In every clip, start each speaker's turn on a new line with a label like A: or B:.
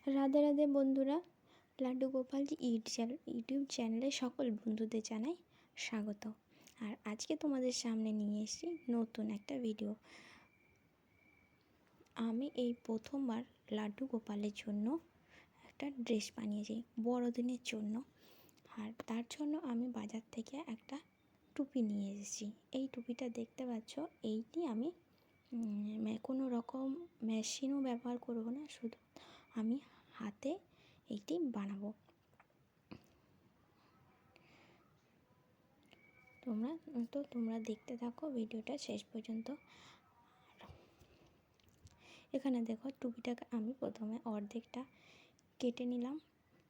A: রাধে রাধে বন্ধুরা, লাড্ডু গোপালজি ইউটিউব চ্যানেলে সকল বন্ধুদের জানাই স্বাগত। আর আজকে তোমাদের সামনে নিয়ে এসেছি নতুন একটা ভিডিও। আমি এই প্রথমবার লাড্ডু গোপালের জন্য একটা ড্রেস বানিয়েছি বড়দিনের জন্য। আর তার জন্য আমি বাজার থেকে একটা টুপি নিয়ে এসেছি। এই টুপিটা দেখতে পাচ্ছ, এইটি আমি কোনো রকম মেশিনও ব্যবহার করব না, শুধু আমি হাতে এইটি বানাবো। তোমরা দেখতে থাকো ভিডিওটা শেষ পর্যন্ত। এখানে দেখো, টুপিটাকে আমি প্রথমে অর্ধেকটা কেটে নিলাম,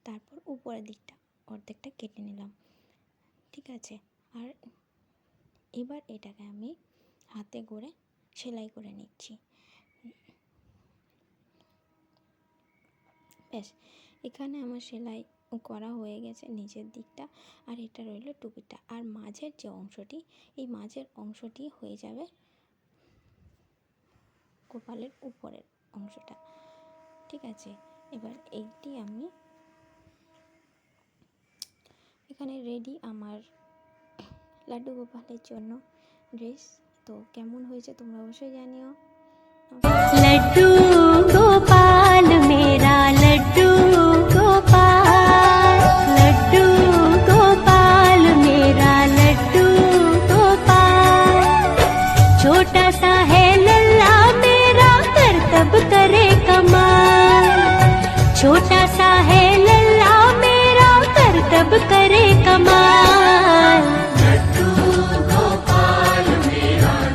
A: তারপর উপরের দিকটা অর্ধেকটা কেটে নিলাম, ঠিক আছে। আর এবার এটাকে আমি হাতে করে সেলাই করে নিচ্ছি। ব্যাস, এখানে আমার সেলাই করা হয়ে গেছে নিচের দিকটা। আর এটা রইল টুপিটা। আর মাঝের যে অংশটি, এই মাঝের অংশটি হয়ে যাবে গোপালের উপরের অংশটা, ঠিক আছে। এবার এইটি আমি এখানে রেডি, আমার লাড্ডু গোপালের জন্য ড্রেস। তো কেমন হয়েছে তোমরা অবশ্যই জানিও।
B: লাড্ডু গোপাল।